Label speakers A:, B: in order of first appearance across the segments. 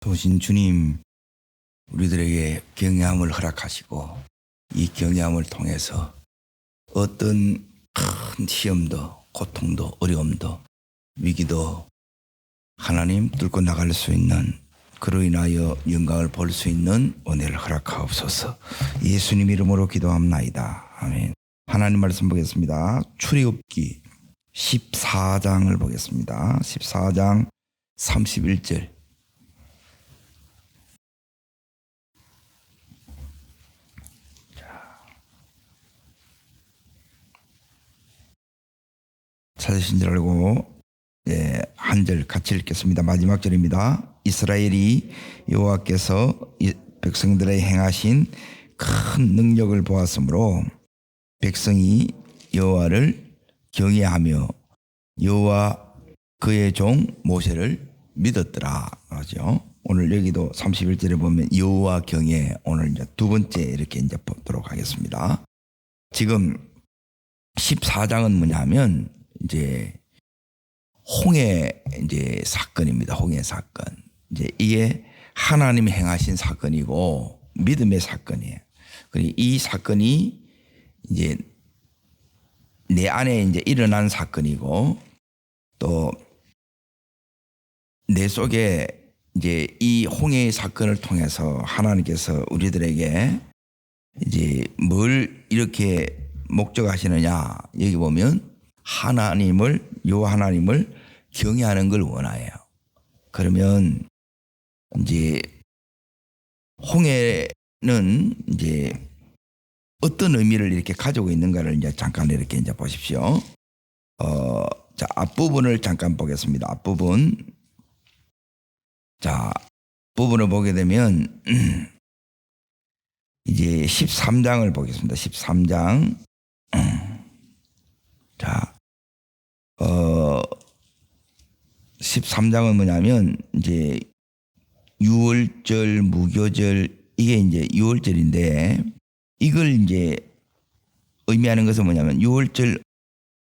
A: 도신 주님, 우리들에게 경외함을 허락하시고 이 경외함을 통해서 어떤 큰 시험도 고통도 어려움도 위기도 하나님 뚫고 나갈 수 있는, 그로 인하여 영광을 볼 수 있는 은혜를 허락하옵소서. 예수님 이름으로 기도합나이다. 아멘. 하나님 말씀 보겠습니다. 출애굽기 14장을 보겠습니다. 14장 31절. 찾으신 줄 알고 한 절 같이 읽겠습니다. 마지막 절입니다. 이스라엘이 여호와께서 백성들의 행하신 큰 능력을 보았으므로 백성이 여호와를 경외하며 여호와 그의 종 모세를 믿었더라. 그렇죠? 오늘 여기도 31절에 보면 여호와 경외, 오늘 이제 두 번째 이렇게 이제 보도록 하겠습니다. 지금 14장은 뭐냐면 이제 홍해 이제 사건입니다. 홍해 사건. 이제 이게 하나님이 행하신 사건이고 믿음의 사건이에요. 그리고 이 사건이 이제 내 안에 이제 일어난 사건이고 또 내 속에 이제 이 홍해의 사건을 통해서 하나님께서 우리들에게 이제 뭘 이렇게 목적하시느냐, 여기 보면 여호와 하나님을 경외하는 걸 원해요. 그러면 이제 홍해는 이제 어떤 의미를 이렇게 가지고 있는가를 이제 잠깐 이렇게 이제 보십시오. 자, 앞부분을 잠깐 보겠습니다. 앞부분. 자, 부분을 보게 되면 이제 13장을 보겠습니다. 13장. 자, 13장은 뭐냐면 이제 유월절, 무교절, 이게 이제 유월절인데 이걸 이제 의미하는 것은 뭐냐면 유월절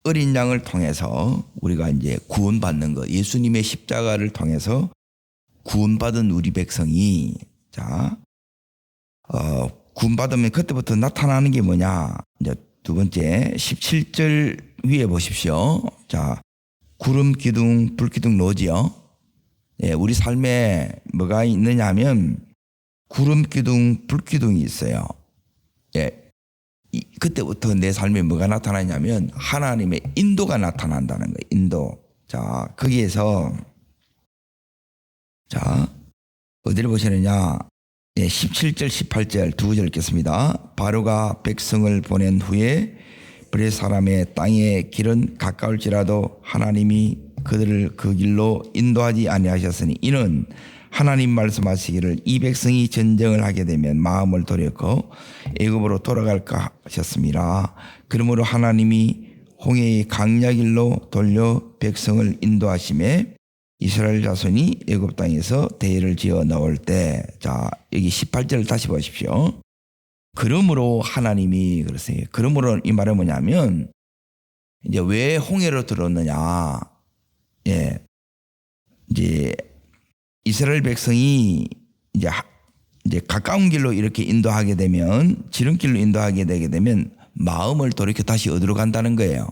A: 어린 양을 통해서 우리가 이제 구원받는 것, 예수님의 십자가를 통해서 구원받은 우리 백성이, 자, 구원받으면 그때부터 나타나는 게 뭐냐? 이제 두 번째 17절 위에 보십시오. 자, 구름 기둥, 불 기둥 노지요. 예, 우리 삶에 뭐가 있느냐 하면 구름 기둥, 불 기둥이 있어요. 예, 그때부터 내 삶에 뭐가 나타나냐면 하나님의 인도가 나타난다는 거예요. 인도. 자, 거기에서 자, 어디를 보시느냐? 예, 17절, 18절 두 절 읽겠습니다. 바로가 백성을 보낸 후에 브레 사람의 땅의 길은 가까울지라도 하나님이 그들을 그 길로 인도하지 아니하셨으니 이는 하나님 말씀하시기를 이 백성이 전쟁을 하게 되면 마음을 돌이켜 애굽으로 돌아갈까 하셨습니다. 그러므로 하나님이 홍해의 강야길로 돌려 백성을 인도하심에 이스라엘 자손이 애굽 땅에서 대회를 지어 나올 때, 자, 여기 18절을 다시 보십시오. 그러므로 하나님이 그러세요. 그러므로 이 말은 뭐냐면 이제 왜 홍해로 들었느냐? 예, 이제 이스라엘 백성이 이제 가까운 길로 이렇게 인도하게 되면, 지름길로 인도하게 되게 되면 마음을 돌이켜 다시 어디로 간다는 거예요?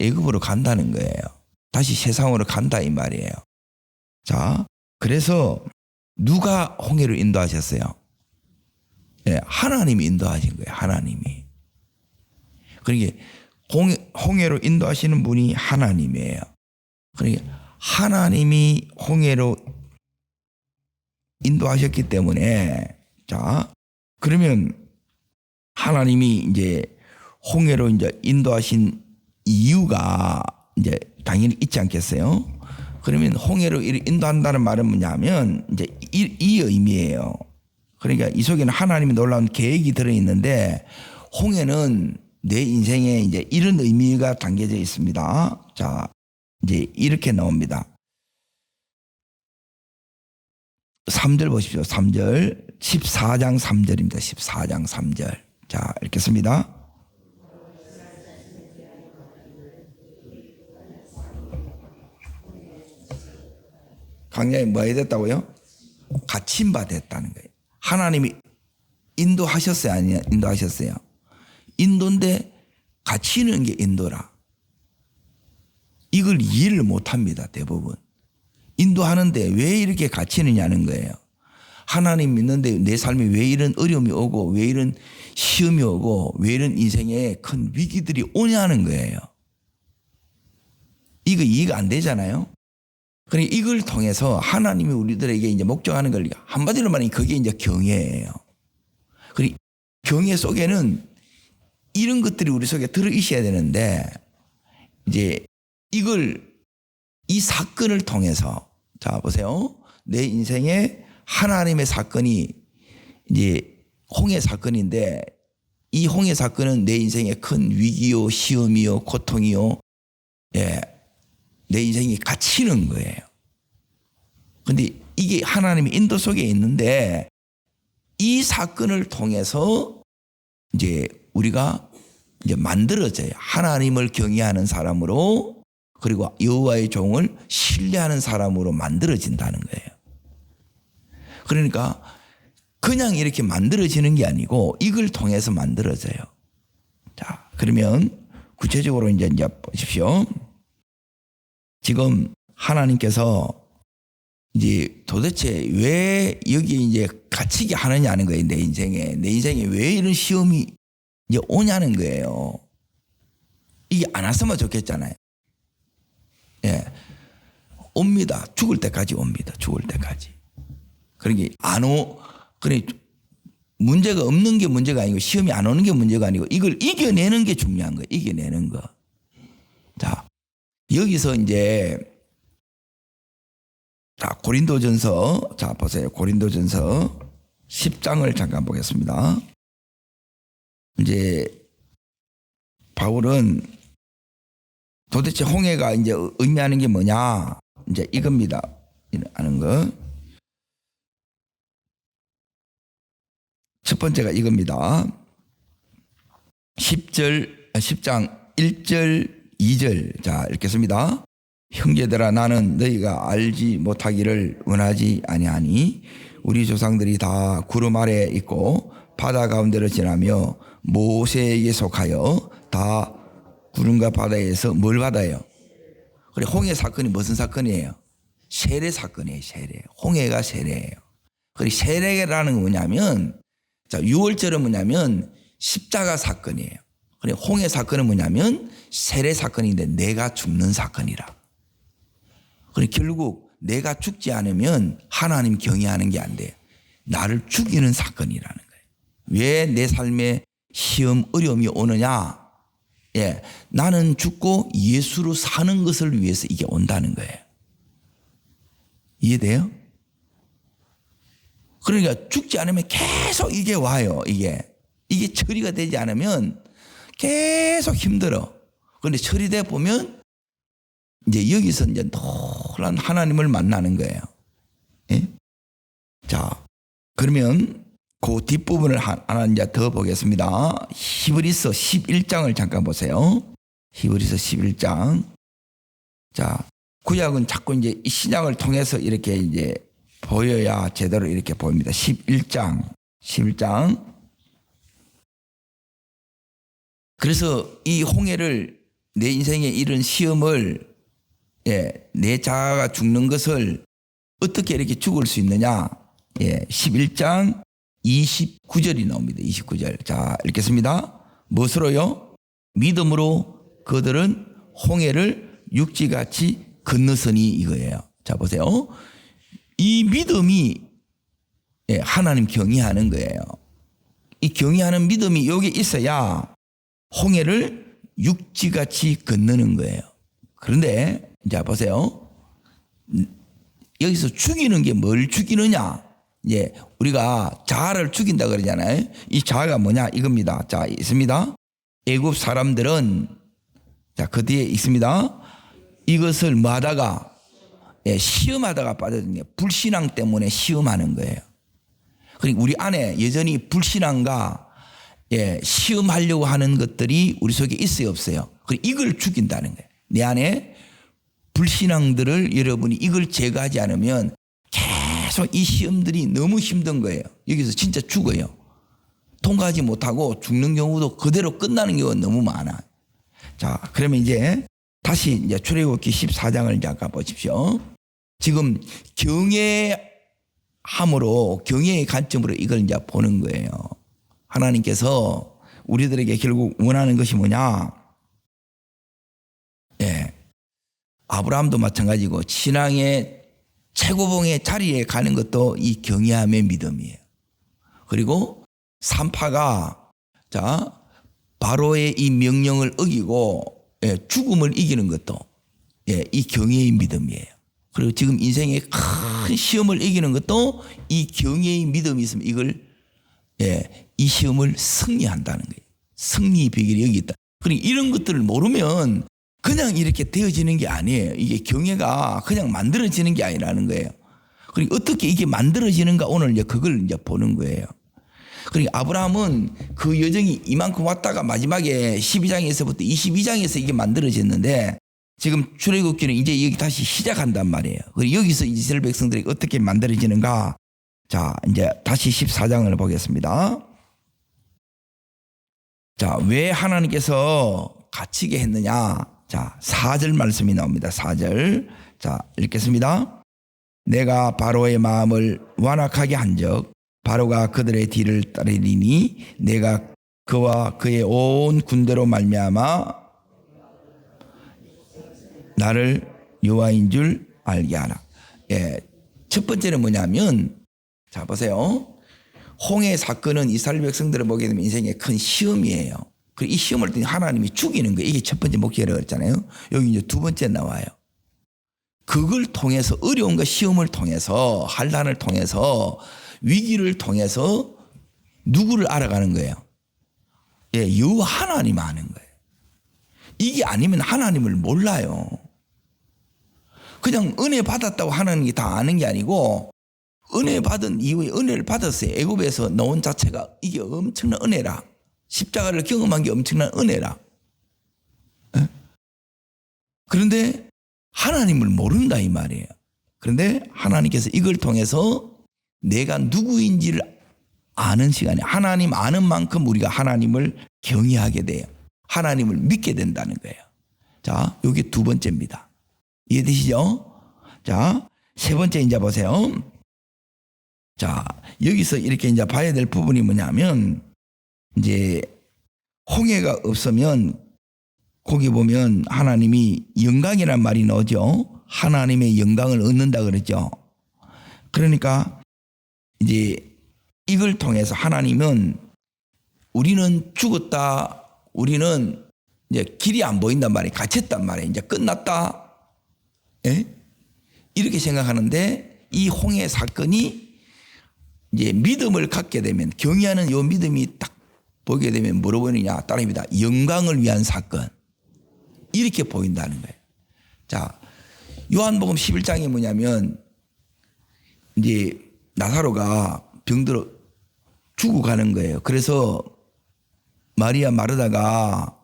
A: 애굽으로 간다는 거예요. 다시 세상으로 간다 이 말이에요. 자, 그래서 누가 홍해로 인도하셨어요? 네, 하나님이 인도하신 거예요. 하나님이. 그러니까 홍해로 인도하시는 분이 하나님이에요. 그러니까 하나님이 홍해로 인도하셨기 때문에, 자, 그러면 하나님이 이제 홍해로 이제 인도하신 이유가 이제 당연히 있지 않겠어요? 그러면 홍해로 인도한다는 말은 뭐냐면 이제 이 의미예요. 그러니까 이 속에는 하나님의 놀라운 계획이 들어있는데 홍해는 내 인생에 이제 이런 의미가 담겨져 있습니다. 자, 이제 이렇게 나옵니다. 3절 보십시오. 3절. 14장 3절입니다. 14장 3절. 자, 읽겠습니다. 강야에 뭐 해야 됐다고요? 갇힌 바 됐다는 거예요. 하나님이 인도하셨어요? 아니요? 인도하셨어요. 인도인데 갇히는 게 인도라. 이걸 이해를 못합니다. 대부분. 인도하는데 왜 이렇게 갇히느냐는 거예요. 하나님 믿는데 내 삶에 왜 이런 어려움이 오고 왜 이런 시험이 오고 왜 이런 인생에 큰 위기들이 오냐는 거예요. 이거 이해가 안 되잖아요. 그러니까 이걸 통해서 하나님이 우리들에게 이제 목적하는 걸 한마디로 말하면 그게 이제 경외예요. 그리고 경외 속에는 이런 것들이 우리 속에 들어 있어야 되는데 이제 이 사건을 통해서 자 보세요. 내 인생에 하나님의 사건이 이제 홍해 사건인데 이 홍해 사건은 내 인생에 큰 위기요, 시험이요, 고통이요, 내 인생이 갇히는 거예요. 근데 이게 하나님의 인도 속에 있는데 이 사건을 통해서 이제 우리가 이제 만들어져요. 하나님을 경외하는 사람으로 그리고 여호와의 종을 신뢰하는 사람으로 만들어진다는 거예요. 그러니까 그냥 이렇게 만들어지는 게 아니고 이걸 통해서 만들어져요. 자, 그러면 구체적으로 이제 보십시오. 지금 하나님께서 이제 도대체 왜 여기 이제 갇히게 하느냐는 거예요. 내 인생에 왜 이런 시험이 이제 오냐는 거예요. 이게 안 왔으면 좋겠잖아요. 옵니다. 죽을 때까지 옵니다. 죽을 때까지. 그러니까 그래 문제가 없는 게 문제가 아니고 시험이 안 오는 게 문제가 아니고 이걸 이겨내는 게 중요한 거예요. 이겨내는 거. 자, 여기서 이제 자, 고린도전서 자 보세요. 고린도전서 10장을 잠깐 보겠습니다. 이제 바울은 도대체 홍해가 이제 의미하는 게 뭐냐? 이제 이겁니다. 하는 거. 첫 번째가 이겁니다. 10장 1절 2절 자 읽겠습니다. 형제들아 나는 너희가 알지 못하기를 원하지 아니하니 우리 조상들이 다 구름 아래에 있고 바다 가운데로 지나며 모세에게 속하여 다 구름과 바다에서 뭘 받아요? 그래 홍해 사건이 무슨 사건이에요? 세례 사건이에요. 세례. 홍해가 세례예요. 그래 세례라는 건 뭐냐면 자 6월절은 뭐냐면 십자가 사건이에요. 그래 홍해 사건은 뭐냐면 세례 사건인데 내가 죽는 사건이라. 그래 결국 내가 죽지 않으면 하나님 경외하는 게 안 돼요. 나를 죽이는 사건이라는 거예요. 왜 내 삶에 시험 어려움이 오느냐? 나는 죽고 예수로 사는 것을 위해서 이게 온다는 거예요. 이해돼요? 그러니까 죽지 않으면 계속 이게 와요. 이게 처리가 되지 않으면 계속 힘들어. 그런데 처리돼 보면 이제 여기서 이제 노란 하나님을 만나는 거예요. 자, 그러면 그 뒷부분을 하나 이제 더 보겠습니다. 히브리서 11장을 잠깐 보세요. 히브리서 11장. 자, 구약은 자꾸 이제 이 신약을 통해서 이렇게 이제 보여야 제대로 이렇게 보입니다. 11장. 그래서 이 홍해를 내 인생에 이런 시험을 내 자아가 죽는 것을 어떻게 이렇게 죽을 수 있느냐? 11장 29절이 나옵니다. 29절. 자, 읽겠습니다. 무엇으로요? 믿음으로 그들은 홍해를 육지같이 건너서니 이거예요. 자, 보세요. 이 믿음이 하나님 경외하는 거예요. 이 경외하는 믿음이 여기 있어야 홍해를 육지같이 건너는 거예요. 그런데 자 보세요. 여기서 죽이는 게 뭘 죽이느냐? 우리가 자아를 죽인다 그러잖아요. 이 자아가 뭐냐? 이겁니다. 자, 있습니다. 애굽 사람들은 자, 그 뒤에 있습니다. 이것을 뭐 하다가 시험하다가 빠져드는 불신앙 때문에 시험하는 거예요. 그러니까 우리 안에 여전히 불신앙과 시험하려고 하는 것들이 우리 속에 있어요, 없어요? 그리고 이걸 죽인다는 거예요. 내 안에 불신앙들을 여러분이 이걸 제거하지 않으면 계속 이 시험들이 너무 힘든 거예요. 여기서 진짜 죽어요. 통과하지 못하고 죽는 경우도 그대로 끝나는 경우가 너무 많아. 자, 그러면 이제 다시 이제 출애굽기 14장을 이제 아까 보십시오. 지금 경외함으로, 경외의 관점으로 이걸 이제 보는 거예요. 하나님께서 우리들에게 결국 원하는 것이 뭐냐? 예. 아브라함도 마찬가지고 신앙의 최고봉의 자리에 가는 것도 이 경외함의 믿음이에요. 그리고 산파가 자 바로의 이 명령을 어기고 죽음을 이기는 것도 이 경외의 믿음이에요. 그리고 지금 인생의 큰 시험을 이기는 것도 이 경외의 믿음이 있으면 이걸 이 시험을 승리한다는 거예요. 승리의 비결이 여기 있다. 그리고 이런 것들을 모르면 그냥 이렇게 되어지는 게 아니에요. 이게 경외가 그냥 만들어지는 게 아니라는 거예요. 그리고 어떻게 이게 만들어지는가 오늘 이제 그걸 이제 보는 거예요. 그리고 아브라함은 그 여정이 이만큼 왔다가 마지막에 12장에서부터 22장에서 이게 만들어졌는데 지금 출애굽기는 이제 여기 다시 시작한단 말이에요. 그리고 여기서 이스라엘 백성들이 어떻게 만들어지는가? 자, 이제 다시 14장을 보겠습니다. 자, 왜 하나님께서 갇히게 했느냐? 자, 4절 말씀이 나옵니다. 4절. 자, 읽겠습니다. 내가 바로의 마음을 완악하게 한즉 바로가 그들의 뒤를 따르리니 내가 그와 그의 온 군대로 말미암아 나를 여호와인 줄 알게 하라. 첫 번째는 뭐냐면 자 보세요. 홍해 사건은 이스라엘 백성들을 보게 되면 인생의 큰 시험이에요. 그리고 이 시험을 통해 하나님이 죽이는 거예요. 이게 첫 번째 목적이라고 했잖아요. 여기 이제 두 번째 나와요. 그걸 통해서 어려운 것 시험을 통해서 환난을 통해서 위기를 통해서 누구를 알아가는 거예요? 여호와 하나님 아는 거예요. 이게 아니면 하나님을 몰라요. 그냥 은혜 받았다고 하나님이 다 아는 게 아니고 은혜 받은 이후에 은혜를 받았어요. 애굽에서 나온 자체가 이게 엄청난 은혜라. 십자가를 경험한 게 엄청난 은혜라. 그런데 하나님을 모른다 이 말이에요. 그런데 하나님께서 이걸 통해서 내가 누구인지를 아는 시간에 하나님 아는 만큼 우리가 하나님을 경외하게 돼요. 하나님을 믿게 된다는 거예요. 자, 이게 두 번째입니다. 이해되시죠? 자, 세 번째 이제 보세요. 자, 여기서 이렇게 이제 봐야 될 부분이 뭐냐면 이제 홍해가 없으면 거기 보면 하나님이 영광이란 말이 나오죠. 하나님의 영광을 얻는다 그랬죠. 그러니까 이제 이걸 통해서 하나님은 우리는 죽었다. 우리는 이제 길이 안 보인단 말이에요. 갇혔단 말이에요. 이제 끝났다. 이렇게 생각하는데 이 홍해 사건이 이제 믿음을 갖게 되면 경외하는 요 믿음이 딱 보게 되면 뭐로 보이느냐? 따라합니다. 영광을 위한 사건. 이렇게 보인다는 거예요. 자, 요한복음 11장이 뭐냐면 이제 나사로가 병들어 죽어가는 거예요. 그래서 마리아 마르다가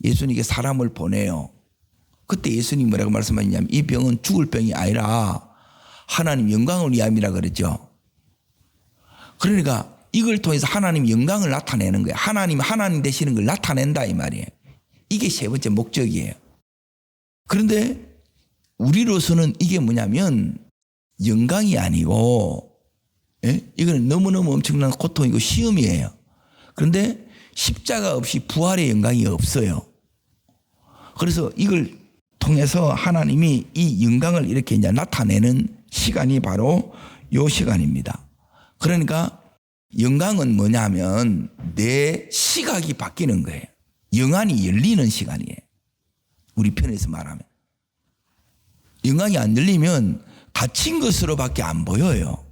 A: 예수님께 사람을 보내요. 그때 예수님이 뭐라고 말씀하셨냐면 이 병은 죽을 병이 아니라 하나님 영광을 위함이라 그랬죠. 그러니까 이걸 통해서 하나님 영광을 나타내는 거예요. 하나님 되시는 걸 나타낸다 이 말이에요. 이게 세 번째 목적이에요. 그런데 우리로서는 이게 뭐냐면 영광이 아니고 이거는 너무너무 엄청난 고통이고 시험이에요. 그런데 십자가 없이 부활의 영광이 없어요. 그래서 이걸 통해서 하나님이 이 영광을 이렇게 이제 나타내는 시간이 바로 요 시간입니다. 그러니까 영광은 뭐냐면 내 시각이 바뀌는 거예요. 영안이 열리는 시간이에요. 우리 편에서 말하면. 영광이 안 열리면 갇힌 것으로밖에 안 보여요.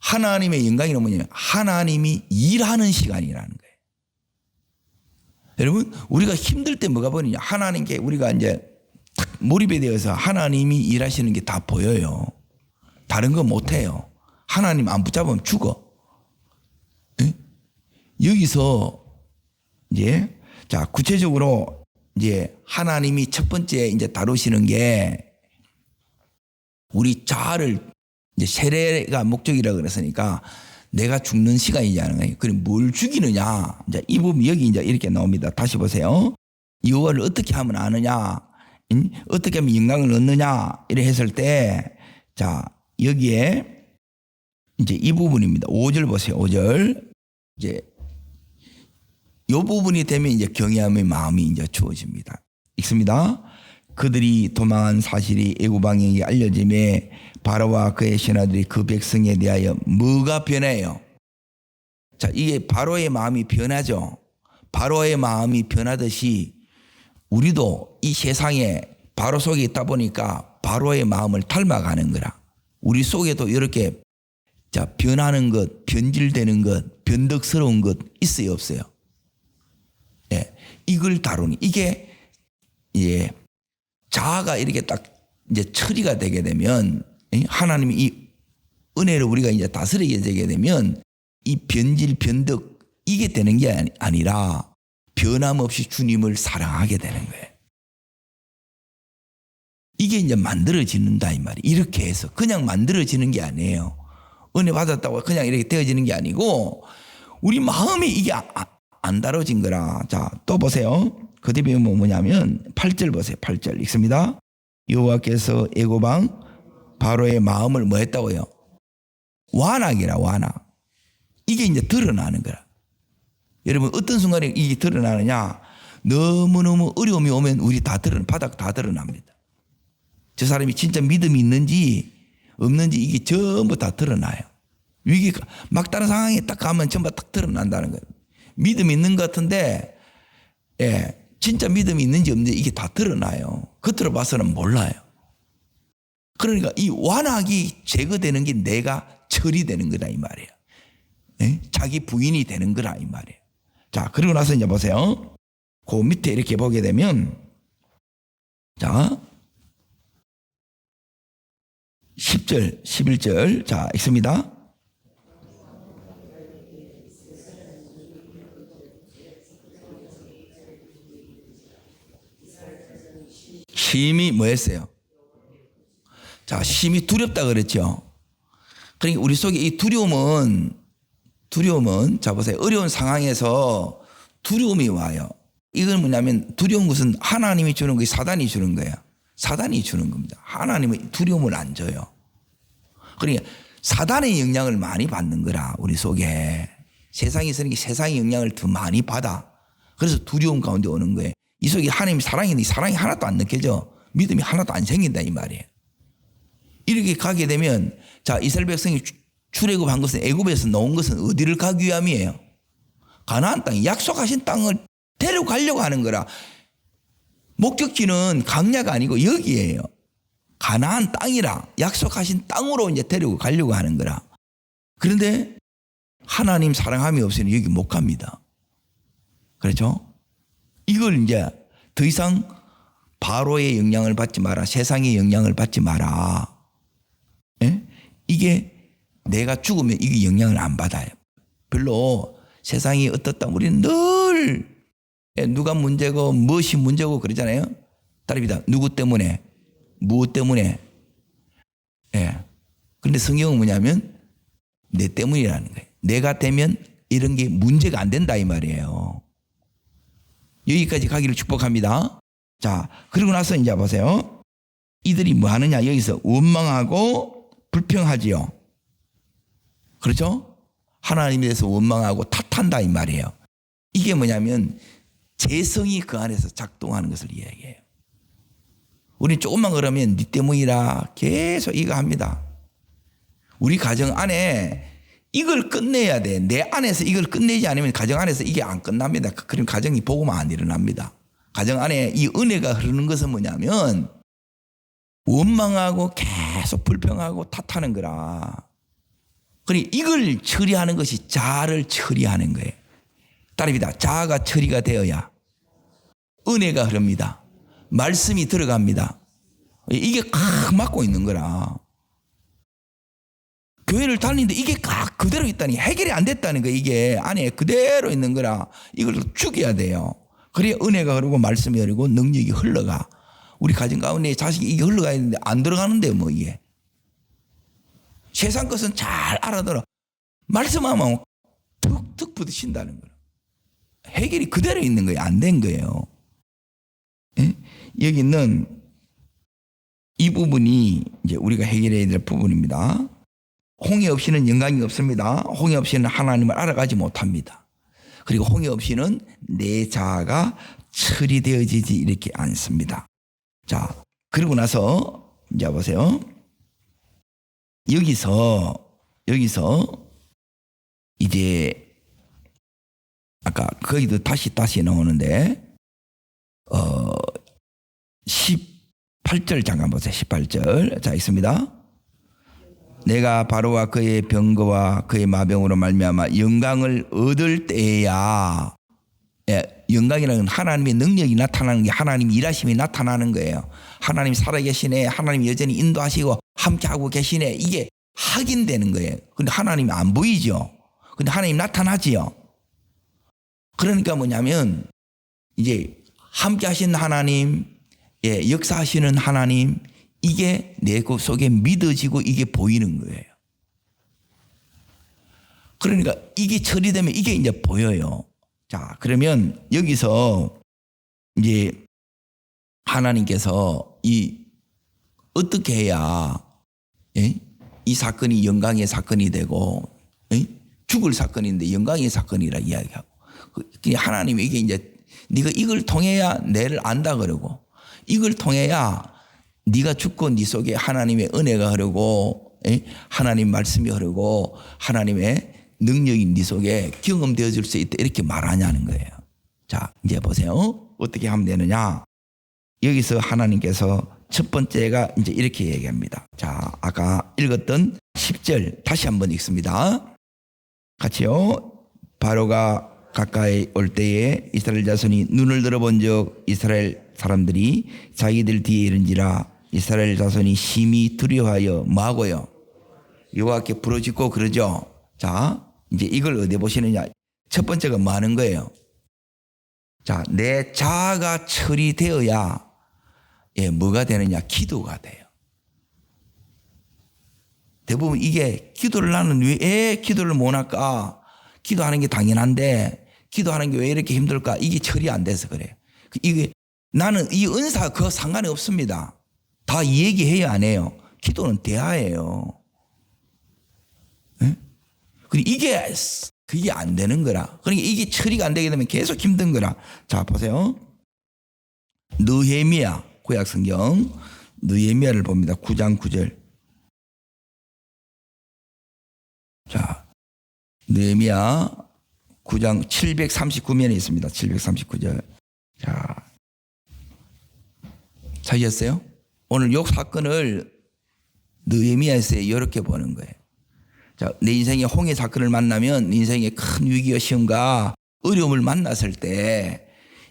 A: 하나님의 영광이란 뭐냐면 하나님이 일하는 시간이라는 거예요. 여러분, 우리가 힘들 때 뭐가 보이냐? 하나님께 우리가 이제 딱 몰입에 대해서 하나님이 일하시는 게 다 보여요. 다른 거 못해요. 하나님 안 붙잡으면 죽어. 여기서 이제 자 구체적으로 이제 하나님이 첫 번째 이제 다루시는 게 우리 자아를 이제 세례가 목적이라 그랬으니까 내가 죽는 시간이잖아요. 거예요. 그럼 뭘 죽이느냐? 이제 이 부분 여기 이제 이렇게 나옵니다. 다시 보세요. 여호와를 어떻게 하면 아느냐? 어떻게 하면 영광을 얻느냐? 이래 했을 때, 자, 여기에 이제 이 부분입니다. 5절 보세요. 5절. 이제 이 부분이 되면 이제 경외함의 마음이 이제 주어집니다. 읽습니다. 그들이 도망한 사실이 애굽 왕에게 알려짐에 바로와 그의 신하들이 그 백성에 대하여 뭐가 변해요? 자, 이게 바로의 마음이 변하죠. 바로의 마음이 변하듯이 우리도 이 세상에 바로 속에 있다 보니까 바로의 마음을 닮아가는 거라. 우리 속에도 이렇게 자, 변하는 것, 변질되는 것, 변덕스러운 것 있어요, 없어요? 예, 이걸 다루니 이게 예, 자아가 이렇게 딱 이제 처리가 되게 되면 하나님이 이 은혜를 우리가 이제 다스리게 되게 되면 이 변질, 변덕 이게 되는 게 아니라 변함없이 주님을 사랑하게 되는 거예요. 이게 이제 만들어지는다 이 말이. 이렇게 해서 그냥 만들어지는 게 아니에요. 은혜 받았다고 그냥 이렇게 되어지는 게 아니고 우리 마음이 이게 안 다뤄진 거라. 자, 또 보세요. 그 뒤에 뭐냐면 8절 보세요. 8절 읽습니다. 여호와께서 애굽 왕 바로의 마음을 뭐 했다고요? 완악이라 완악. 이게 이제 드러나는 거라. 여러분 어떤 순간에 이게 드러나느냐? 너무너무 어려움이 오면 우리 바닥 다 드러납니다. 저 사람이 진짜 믿음이 있는지 없는지 이게 전부 다 드러나요. 위기가 막다른 상황에 딱 가면 전부 딱 드러난다는 거예요. 믿음이 있는 것 같은데 예, 진짜 믿음이 있는지 없는지 이게 다 드러나요. 겉으로 봐서는 몰라요. 그러니까 이 완악이 제거되는 게 내가 처리되는 거다 이 말이에요. 예? 자기 부인이 되는 거라 이 말이에요. 자, 그리고 나서 이제 보세요. 그 밑에 이렇게 보게 되면 자 10절, 11절 자 읽습니다. 심히 뭐 했어요? 자, 심히 두렵다 그랬죠. 그러니까 우리 속에 이 두려움은 자 보세요. 어려운 상황에서 두려움이 와요. 이건 뭐냐면 두려운 것은 하나님이 주는 거예요, 사단이 주는 거예요. 사단이 주는 겁니다. 하나님은 두려움을 안 줘요. 그러니까 사단의 영향을 많이 받는 거라 우리 속에. 세상이 있으니까 세상의 영향을 더 많이 받아. 그래서 두려움 가운데 오는 거예요. 이 속에 하나님이 사랑인데 사랑이 하나도 안 느껴져. 믿음이 하나도 안 생긴다 이 말이에요. 이렇게 가게 되면 자, 이스라엘 백성이 출애굽한 것은 애굽에서 나온 것은 어디를 가기 위함이에요? 가나안 땅, 약속하신 땅을 데려가려고 하는 거라. 목적지는 강야가 아니고 여기예요. 가나안 땅이라 약속하신 땅으로 이제 데려가려고 하는 거라. 그런데 하나님 사랑함이 없으면 여기 못 갑니다. 그렇죠? 이걸 이제 더 이상 바로의 영향을 받지 마라. 세상의 영향을 받지 마라. 예? 이게 내가 죽으면 이게 영향을 안 받아요. 별로 세상이 어떻다 우리는 늘 누가 문제고 무엇이 문제고 그러잖아요. 따릅니다. 누구 때문에 무엇 때문에. 예. 근데 성경은 뭐냐면 내 때문이라는 거예요. 내가 되면 이런 게 문제가 안 된다 이 말이에요. 여기까지 가기를 축복합니다. 자, 그리고 나서 이제 보세요. 이들이 뭐 하느냐? 여기서 원망하고 불평하지요. 그렇죠? 하나님에 대해서 원망하고 탓한다 이 말이에요. 이게 뭐냐면 재성이 그 안에서 작동하는 것을 이야기해요. 우리 조금만 그러면 네 때문이라 계속 이거 합니다. 우리 가정 안에 이걸 끝내야 돼. 내 안에서 이걸 끝내지 않으면 가정 안에서 이게 안 끝납니다. 그럼 가정이 복음 안 일어납니다. 가정 안에 이 은혜가 흐르는 것은 뭐냐면 원망하고 계속 불평하고 탓하는 거라. 그러니 이걸 처리하는 것이 자아를 처리하는 거예요. 따릅니다. 자아가 처리가 되어야 은혜가 흐릅니다. 말씀이 들어갑니다. 이게 꽉 막고 있는 거라. 교회를 다니는데 이게 꽉 그대로 있다니 해결이 안 됐다는 거예요. 이게 안에 그대로 있는 거라. 이걸 죽여야 돼요. 그래야 은혜가 흐르고 말씀이 흐르고 능력이 흘러가. 우리 가정 가운데 자식이 이게 흘러가야 되는데 안 들어가는데 뭐 이게. 세상 것은 잘 알아들어. 말씀하면 툭툭 부딪힌다는 거예요. 해결이 그대로 있는 거예요. 안 된 거예요. 예? 여기는 이 부분이 이제 우리가 해결해야 될 부분입니다. 홍해 없이는 영광이 없습니다. 홍해 없이는 하나님을 알아가지 못합니다. 그리고 홍해 없이는 내 자아가 처리되어지지 이렇게 않습니다. 자, 그리고 나서 이제 보세요. 여기서 이제 아까 거기도 다시 나오는데 18절 잠깐 보세요. 18절 자 있습니다. 내가 바로와 그의 병거와 그의 마병으로 말미암아 영광을 얻을 때야. 예, 영광이라는 건 하나님의 능력이 나타나는 게 하나님 일하심이 나타나는 거예요. 하나님 살아계시네. 하나님 여전히 인도하시고 함께하고 계시네. 이게 확인되는 거예요. 근데 하나님이 안 보이죠. 근데 하나님 나타나지요. 그러니까 뭐냐면 이제 함께하신 하나님, 예, 역사하시는 하나님, 이게 내 속에 믿어지고 이게 보이는 거예요. 그러니까 이게 처리되면 이게 이제 보여요. 자, 그러면 여기서 이제 하나님께서 어떻게 해야, 예? 이 사건이 영광의 사건이 되고, 예? 죽을 사건인데 영광의 사건이라 이야기하고, 하나님이 이게 이제 네가 이걸 통해야 내를 안다 그러고, 이걸 통해야 네가 죽고 네 속에 하나님의 은혜가 흐르고, 예? 하나님 말씀이 흐르고 하나님의 능력이 네 속에 경험되어질 수 있다 이렇게 말하냐는 거예요. 자, 이제 보세요. 어떻게 하면 되느냐. 여기서 하나님께서 첫 번째가 이제 이렇게 얘기합니다. 자, 아까 읽었던 10절 다시 한번 읽습니다. 같이요. 바로가 가까이 올 때에 이스라엘 자손이 눈을 들어본 적 이스라엘 사람들이 자기들 뒤에 이른지라 이스라엘 자손이 심히 두려워하여 뭐하고요? 여호와께 부르짖고 그러죠. 자, 이제 이걸 어디 보시느냐. 첫 번째가 뭐 하는 거예요? 자, 내 자아가 처리되어야 예, 뭐가 되느냐? 기도가 돼요. 대부분 이게 기도를 나는 왜 기도를 못 할까? 기도하는 게 당연한데 기도하는 게 왜 이렇게 힘들까? 이게 처리 안 돼서 그래요. 이게 나는 이 은사 그거 상관이 없습니다. 다 얘기해야 안 해요. 기도는 대화예요. 네? 그리고 그게 안 되는 거라. 그러니까 이게 처리가 안 되게 되면 계속 힘든 거라. 자, 보세요. 느헤미야 구약 성경 느헤미야를 봅니다. 9장 9절. 자, 느헤미야 9장 739면에 있습니다. 739절. 자, 찾으셨어요? 오늘 요 사건을 느헤미야에서 이렇게 보는 거예요. 자, 내 인생에 홍해 사건을 만나면 내 인생에 큰 위기와 시험과 어려움을 만났을 때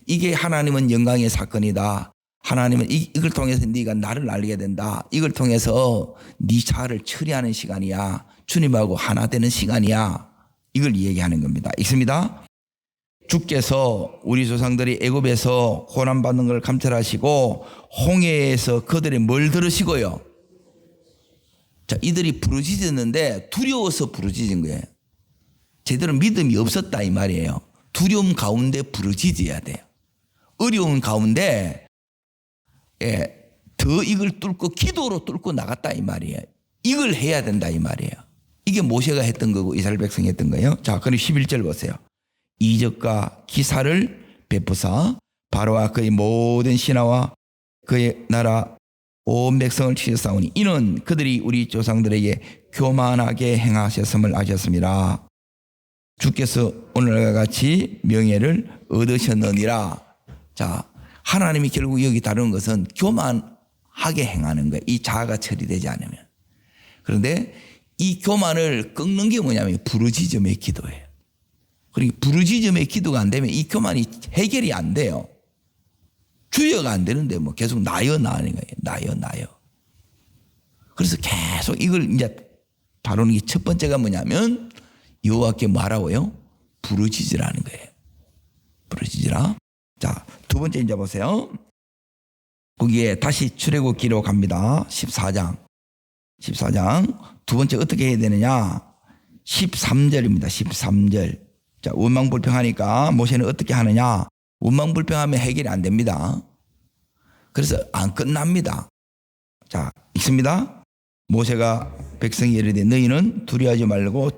A: 이게 하나님은 영광의 사건이다. 하나님은 이걸 통해서 네가 나를 알게 된다. 이걸 통해서 네 자아를 처리하는 시간이야. 주님하고 하나 되는 시간이야. 이걸 얘기하는 겁니다. 있습니다. 주께서 우리 조상들이 애굽에서 고난받는 걸 감찰하시고 홍해에서 그들의 뭘 들으시고요. 자, 이들이 부르짖었는데 두려워서 부르짖은 거예요. 제대로 믿음이 없었다 이 말이에요. 두려움 가운데 부르짖어야 돼요. 어려운 가운데 더 이걸 뚫고 기도로 뚫고 나갔다 이 말이에요. 이걸 해야 된다 이 말이에요. 이게 모세가 했던 거고 이스라엘 백성이 했던 거예요. 자, 그럼 11절 보세요. 이적과 기사를 베푸사 바로와 그의 모든 신하와 그의 나라 온 백성을 치셨사오니 이는 그들이 우리 조상들에게 교만하게 행하셨음을 아셨습니다. 주께서 오늘과 같이 명예를 얻으셨느니라. 자, 하나님이 결국 여기 다루는 것은 교만하게 행하는 거예요. 이 자아가 처리되지 않으면. 그런데 이 교만을 꺾는 게 뭐냐면 부르짖음의 기도예요. 그러니까 부르짖음의 기도가 안 되면 이 교만이 해결이 안 돼요. 주여가 안 되는데 뭐 계속 나여 나는 거예요. 나여. 그래서 계속 이걸 이제 다루는 게 첫 번째가 뭐냐면 여호와께 말하고요. 부르짖으라는 거예요. 부르짖으라. 자, 두 번째 이제 보세요. 거기에 다시 출애굽기로 갑니다. 14장. 14장. 두 번째 어떻게 해야 되느냐? 13절입니다. 13절. 자, 원망불평하니까 모세는 어떻게 하느냐? 원망불평하면 해결이 안 됩니다. 그래서 안 끝납니다. 자, 읽습니다. 모세가 백성이 이르되 너희는 두려워하지 말고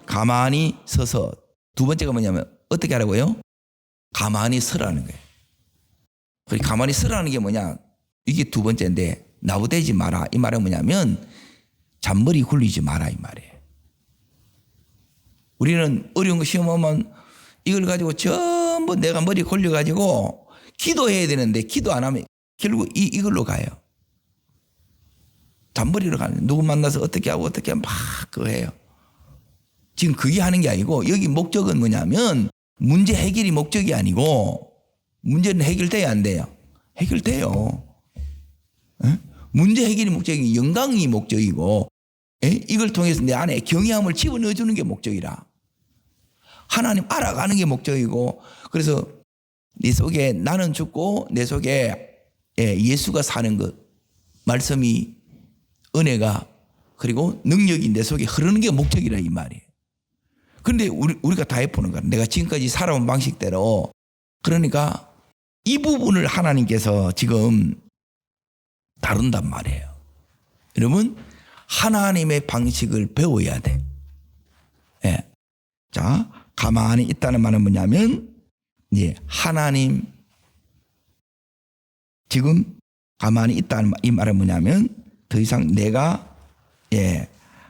A: 가만히 서서. 두 번째가 뭐냐면 어떻게 하라고요? 가만히 서라는 거예요. 그리고 가만히 서라는 게 뭐냐? 이게 두 번째인데 나부대지 마라. 이 말은 뭐냐면 잔머리 굴리지 마라 이 말이에요. 우리는 어려운 거 시험 오면 이걸 가지고 전부 내가 머리 굴려가지고 기도해야 되는데 기도 안 하면 결국 이걸로 가요. 잔머리로 가는. 누구 만나서 어떻게 하고 어떻게 하면 막 그거 해요. 지금 그게 하는 게 아니고 여기 목적은 뭐냐면 문제 해결이 목적이 아니고 문제는 해결돼야 안 돼요. 해결돼요. 에? 문제 해결이 목적이 영광이 목적이고 이걸 통해서 내 안에 경외함을 집어넣어주는 게 목적이라. 하나님 알아가는 게 목적이고 그래서 네 속에 나는 죽고 내 속에 예수가 사는 것 말씀이 은혜가 그리고 능력이 내 속에 흐르는 게 목적이라 이 말이에요. 그런데 우리가 다 해보는 거야. 내가 지금까지 살아온 방식대로. 그러니까 이 부분을 하나님께서 지금 다룬단 말이에요. 여러분 하나님의 방식을 배워야 돼. 예. 자, 가만히 있다는 말은 뭐냐면 하나님 지금 가만히 있다는 이 말은 뭐냐면 더 이상 내가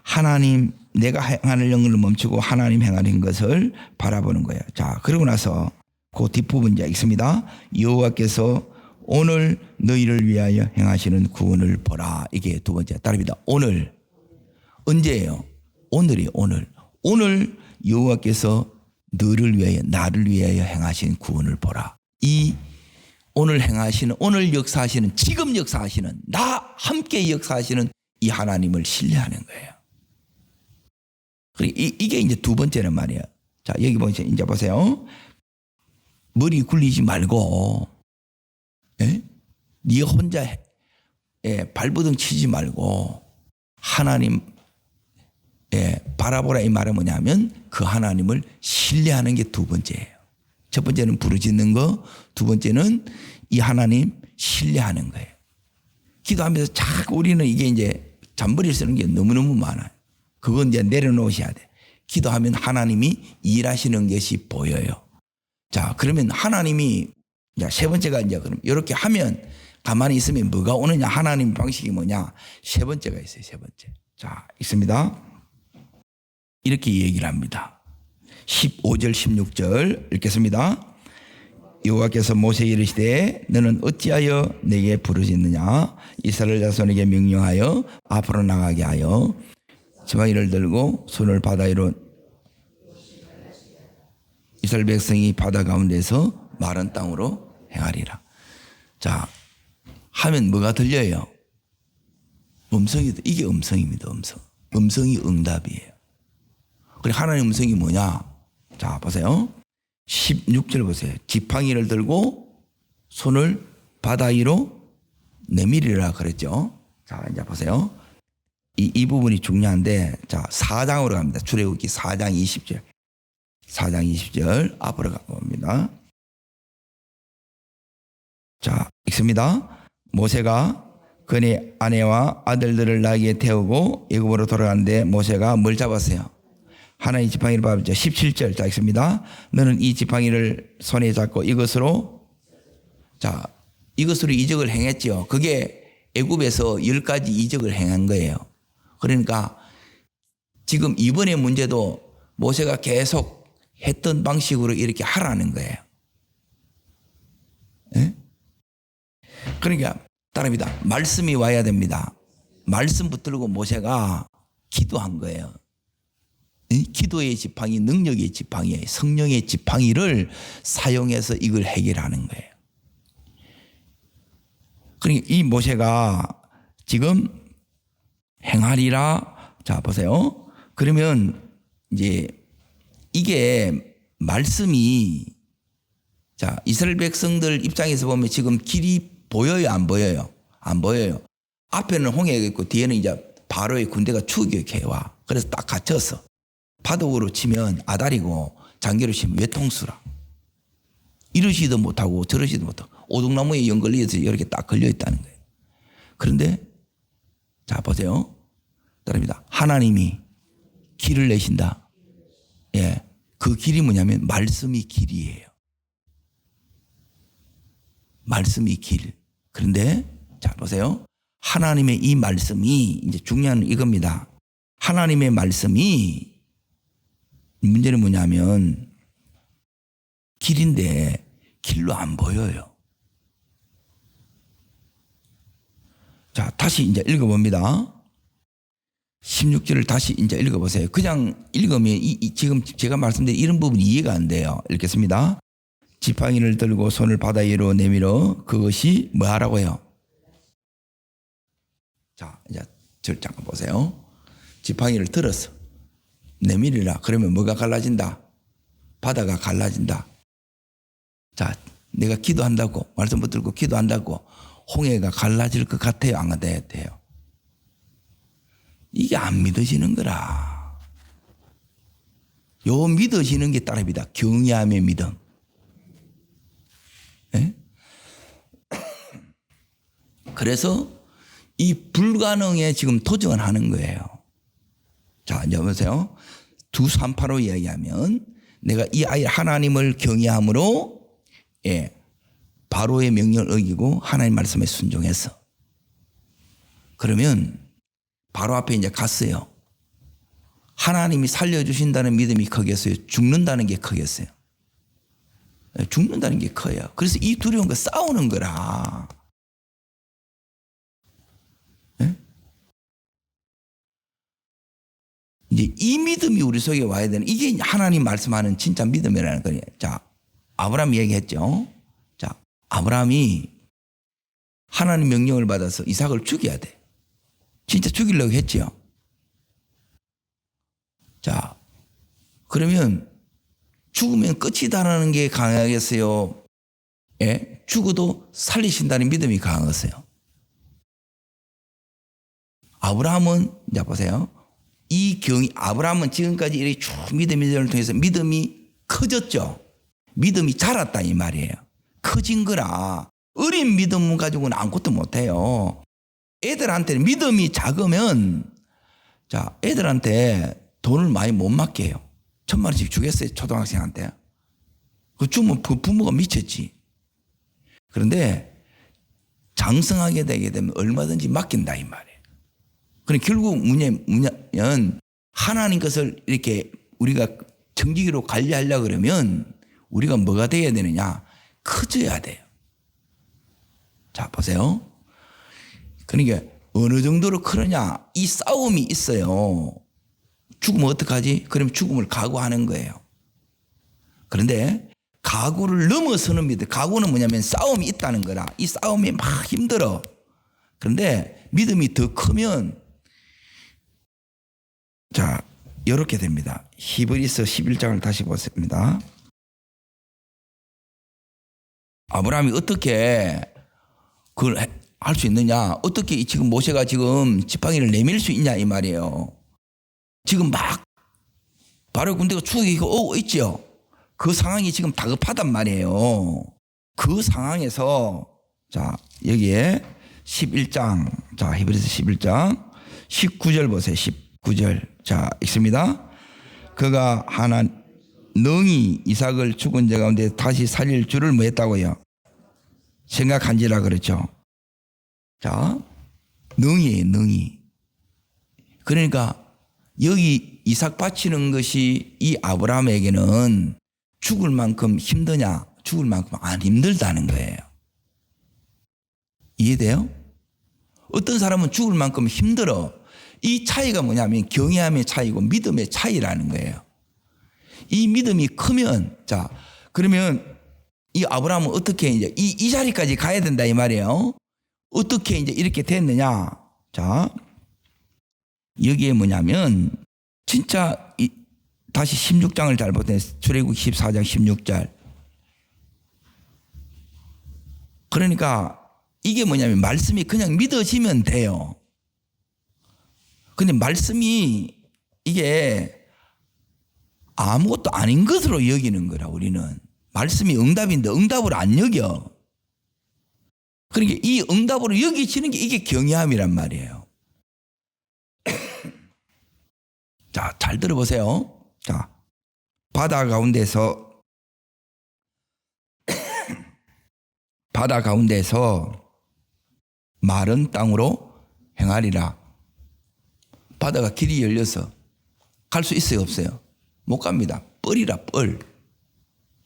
A: 하나님 내가 행하는 영을 멈추고 하나님 행하는 것을 바라보는 거예요. 자, 그러고 나서 그 뒷부분 이제 있습니다. 여호와께서 오늘 너희를 위하여 행하시는 구원을 보라. 이게 두 번째. 따릅니다. 오늘. 언제예요? 오늘이에요. 오늘. 오늘 여호와께서 너를 위하여 나를 위하여 행하신 구원을 보라. 이 오늘 행하시는 오늘 역사하시는 지금 역사하시는 나 함께 역사하시는 이 하나님을 신뢰하는 거예요. 이게 이제 두 번째는 말이에요. 자, 여기 보세요. 이제 보세요. 머리 굴리지 말고 네 혼자 발버둥 치지 말고 하나님 바라보라 이 말은 뭐냐면 그 하나님을 신뢰하는 게 두 번째예요. 첫 번째는 부르짖는 거, 두 번째는 이 하나님 신뢰하는 거예요. 기도하면서 자꾸 우리는 이게 이제 잔머리를 쓰는 게 너무너무 많아요. 그건 이제 내려놓으셔야 돼. 기도하면 하나님이 일하시는 것이 보여요. 자, 그러면 하나님이 이제 세 번째가 이제 그럼 이렇게 하면 가만히 있으면 뭐가 오느냐? 하나님 방식이 뭐냐? 세 번째가 있어요. 세 번째. 자, 있습니다. 이렇게 얘기를 합니다. 15절 16절 읽겠습니다. 여호와께서 모세에게 이르시되 너는 어찌하여 내게 부르짖느냐? 이스라엘 자손에게 명령하여 앞으로 나가게 하여 지팡이를 들고 손을 바다 위로 이스라엘 백성이 바다 가운데서 마른 땅으로 행하리라. 자, 하면 뭐가 들려요? 음성이, 이게 음성입니다. 음성. 음성이 응답이에요. 그리고 하나님의 음성이 뭐냐? 자, 보세요. 16절 보세요. 지팡이를 들고 손을 바다 위로 내밀이라 그랬죠. 자, 이제 보세요. 이 부분이 중요한데, 자, 4장으로 갑니다. 출애굽기 4장 20절. 4장 20절 앞으로 가봅니다. 자, 읽습니다. 모세가 그네 아내와 아들들을 나귀에 태우고 애굽으로 돌아가는데 모세가 뭘 잡았어요? 하나의 지팡이를 밟았죠. 17절 자 읽습니다. 너는 이 지팡이를 손에 잡고 이것으로 이적을 행했죠. 그게 애굽에서 10가지 이적을 행한 거예요. 그러니까 지금 이번에 문제도 모세가 계속 했던 방식으로 이렇게 하라는 거예요. 네? 그러니까 따릅니다. 말씀이 와야 됩니다. 말씀 붙들고 모세가 기도한 거예요. 기도의 지팡이, 능력의 지팡이, 성령의 지팡이를 사용해서 이걸 해결하는 거예요. 그러니까 이 모세가 지금 행하리라. 자, 보세요. 그러면 이제 이게 말씀이 자, 이스라엘 백성들 입장에서 보면 지금 길이 보여요, 안 보여요? 안 보여요. 앞에는 홍해가 있고 뒤에는 이제 바로의 군대가 추격해와. 그래서 딱 갇혔어. 바둑으로 치면 아다리고 장기로 치면 외통수라. 이러지도 못하고 저러지도 못하고 오동나무에 연걸려서 이렇게 딱 걸려있다는 거예요. 그런데 자 보세요. 따릅니다. 하나님이 길을 내신다. 예, 그 길이 뭐냐면 말씀이 길이에요. 말씀이 길. 그런데 자 보세요. 하나님의 이 말씀이 이제 중요한 이겁니다. 하나님의 말씀이 문제는 뭐냐면 길인데 길로 안 보여요. 자, 다시 이제 읽어봅니다. 16절을 다시 이제 읽어보세요. 그냥 읽으면 지금 제가 말씀드린 이런 부분이 이해가 안 돼요. 읽겠습니다. 지팡이를 들고 손을 바다 위로 내밀어 그것이 뭐 하라고요? 자, 이제 절 잠깐 보세요. 지팡이를 들었어. 내밀으라. 그러면 뭐가 갈라진다? 바다가 갈라진다. 자, 내가 기도한다고 말씀 붙들고 기도한다고 홍해가 갈라질 것 같아요? 안 같아요? 이게 안 믿어지는 거라. 요 믿어지는 게 따릅니다. 경외함의 믿음. 네? 그래서 이 불가능에 지금 도전을 하는 거예요. 자, 이제 보세요. 2:3-8로 이야기하면 내가 이 아이 하나님을 경외함으로 예, 바로의 명령을 어기고 하나님 말씀에 순종했어. 그러면 바로 앞에 이제 갔어요. 하나님이 살려주신다는 믿음이 크겠어요? 죽는다는 게 크겠어요? 죽는다는 게 커요. 그래서 이 두려움과 싸우는 거라. 네? 이제 이 믿음이 우리 속에 와야 되는, 이게 하나님 말씀하는 진짜 믿음이라는 거예요. 자, 아브라함 얘기했죠. 자, 아브라함이 하나님 명령을 받아서 이삭을 죽여야 돼. 진짜 죽이려고 했죠. 자, 그러면 죽으면 끝이다라는 게 강하겠어요? 예? 죽어도 살리신다는 믿음이 강하겠어요? 아브라함은, 자 보세요. 아브라함은 지금까지 이렇게 쭉 믿음을 통해서 믿음이 커졌죠. 믿음이 자랐다 이 말이에요. 커진 거라. 어린 믿음 가지고는 아무것도 못해요. 애들한테는 믿음이 작으면, 자, 애들한테 돈을 많이 못 맡겨요. 1,000,000원씩 주겠어요, 초등학생한테. 그 주면 그 부모가 미쳤지. 그런데 장성하게 되게 되면 얼마든지 맡긴다 이 말이에요. 그럼 결국 뭐냐면 하나님 것을 이렇게 우리가 정직으로 관리하려고 그러면 우리가 뭐가 돼야 되느냐? 커져야 돼요. 자, 보세요. 그러니까 어느 정도로 크느냐? 이 싸움이 있어요. 죽으면 어떡하지? 그럼 죽음을 각오하는 거예요. 그런데 각오를 넘어서는 믿음. 각오는 뭐냐면 싸움이 있다는 거라. 이 싸움이 막 힘들어. 그런데 믿음이 더 크면, 자, 이렇게 됩니다. 히브리서 11장을 다시 보겠습니다. 아브라함이 어떻게 그걸 할 수 있느냐? 어떻게 지금 모세가 지금 지팡이를 내밀 수 있냐 이 말이에요. 지금 막 바로 군대가 추격이 오고 있죠. 그 상황이 지금 다급하단 말이에요. 그 상황에서 자, 여기에 11장, 자, 히브리서 11장 19절 보세요. 19절. 자, 읽습니다. 그가 능히 이삭을 죽은 자 가운데 다시 살릴 줄을 뭐 했다고요? 생각한지라 그랬죠. 자, 능히. 그러니까 여기 이삭 바치는 것이 이 아브라함에게는 죽을 만큼 힘드냐? 죽을 만큼 안 힘들다는 거예요. 이해돼요? 어떤 사람은 죽을 만큼 힘들어. 이 차이가 뭐냐면 경외함의 차이고 믿음의 차이라는 거예요. 이 믿음이 크면, 자, 그러면 이 아브라함은 어떻게 이제 이 자리까지 가야 된다 이 말이에요. 어떻게 이제 이렇게 됐느냐? 자, 여기에 뭐냐면 진짜 다시 16장을 잘 보세요. 출애굽 14장 16절. 그러니까 이게 뭐냐면 말씀이 그냥 믿어지면 돼요. 근데 말씀이 이게 아무것도 아닌 것으로 여기는 거라. 우리는 말씀이 응답인데 응답을 안 여겨. 그러니까 이 응답으로 여기지는 게 이게 경외함이란 말이에요. 자, 잘 들어보세요. 자, 바다 가운데서 마른 땅으로 행하리라. 바다가 길이 열려서 갈 수 있어요, 없어요? 못 갑니다. 뻘이라, 뻘.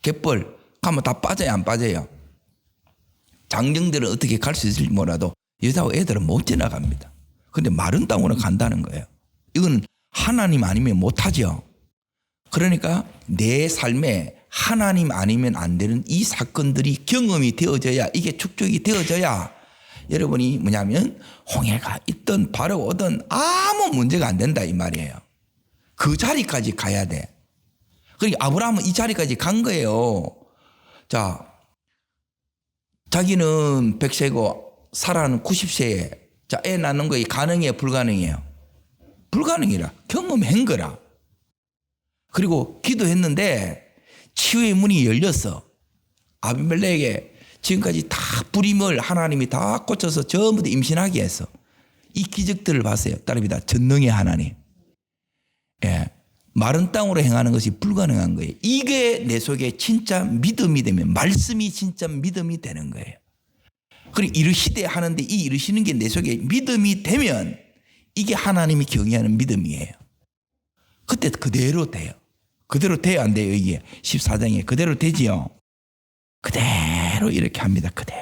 A: 갯벌 가면 다 빠져요, 안 빠져요? 장정들은 어떻게 갈 수 있을지 몰라도 여자와 애들은 못 지나갑니다. 근데 마른 땅으로 간다는 거예요. 이건 하나님 아니면 못하죠. 그러니까 내 삶에 하나님 아니면 안 되는 이 사건들이 경험이 되어져야, 이게 축적이 되어져야 여러분이 뭐냐면 홍해가 있든 바로 오든 아무 문제가 안 된다 이 말이에요. 그 자리까지 가야 돼. 그러니까 아브라함은 이 자리까지 간 거예요. 자, 자기는 100세고 사라는 90세에 자, 애 낳는 거 가능해요, 불가능해요? 불가능이라. 경험한 거라. 그리고 기도했는데 치유의 문이 열렸어. 아비멜렉에게 지금까지 다 부림을 하나님이 다 꽂혀서 전부 다 임신하게 했어. 이 기적들을 봤어요. 따릅니다. 전능의 하나님. 예. 마른 땅으로 행하는 것이 불가능한 거예요. 이게 내 속에 진짜 믿음이 되면, 말씀이 진짜 믿음이 되는 거예요. 그리고 이르시되 하는데 이 이르시는 게 내 속에 믿음이 되면 이게 하나님이 경외하는 믿음이에요. 그때 그대로 돼요. 그대로 돼야 안 돼요. 이게 14장에 그대로 되지요. 그대로 이렇게 합니다. 그대로.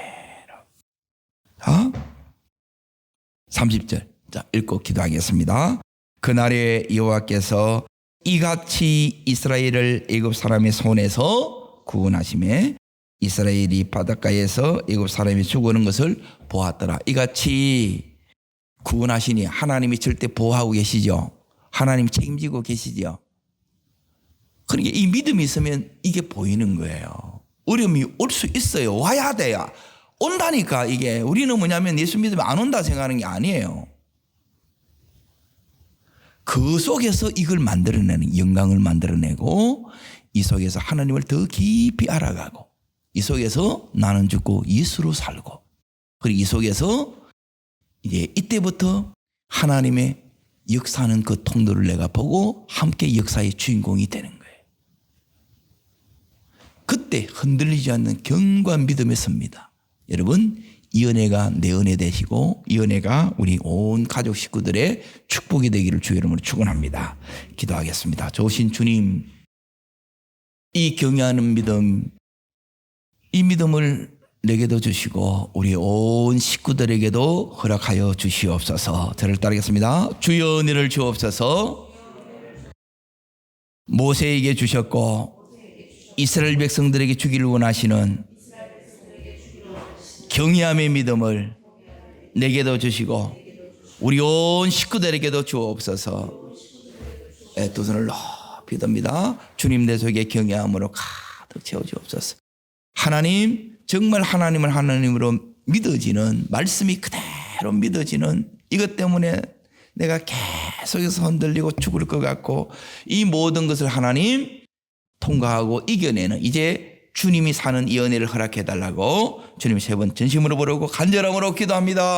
A: 30절. 자, 읽고 기도하겠습니다. 그날에 여호와께서 이같이 이스라엘을 애굽 사람의 손에서 구원하시매 이스라엘이 바닷가에서 애굽 사람이 죽어오는 것을 보았더라. 이같이 구원하시니 하나님이 절대 보호하고 계시죠. 하나님이 책임지고 계시죠. 그러니까 이 믿음이 있으면 이게 보이는 거예요. 어려움이 올 수 있어요. 와야 돼요. 온다니까. 이게 우리는 뭐냐면 예수 믿으면 안 온다 생각하는 게 아니에요. 그 속에서 이걸 만들어내는, 영광을 만들어내고 이 속에서 하나님을 더 깊이 알아가고 이 속에서 나는 죽고 예수로 살고, 그리고 이 속에서 이제 이때부터 하나님의 역사하는 그 통로를 내가 보고 함께 역사의 주인공이 되는 거예요. 그때 흔들리지 않는 견고한 믿음에 섭니다. 여러분, 이 은혜가 내 은혜 되시고 이 은혜가 우리 온 가족 식구들의 축복이 되기를 주의 이름으로 축원합니다. 기도하겠습니다. 좋으신 주님, 이 경외하는 믿음, 이 믿음을 내게도 주시고 우리 온 식구들에게도 허락하여 주시옵소서. 저를 따르겠습니다. 주여 은혜를 주옵소서. 모세에게 주셨고 이스라엘 백성들에게 주기를 원하시는 경외함의 믿음을 내게도 주시고 우리 온 식구들에게도 주옵소서. 두 손을 높이 듭니다. 주님 내 속에 경외함으로 가득 채워주옵소서. 하나님, 정말 하나님을 하나님으로 믿어지는, 말씀이 그대로 믿어지는 이것 때문에 내가 계속해서 흔들리고 죽을 것 같고 이 모든 것을 하나님 통과하고 이겨내는 이제 주님이 사는 이 은혜를 허락해 달라고 주님 세 번 전심으로 부르고 간절함으로 기도합니다.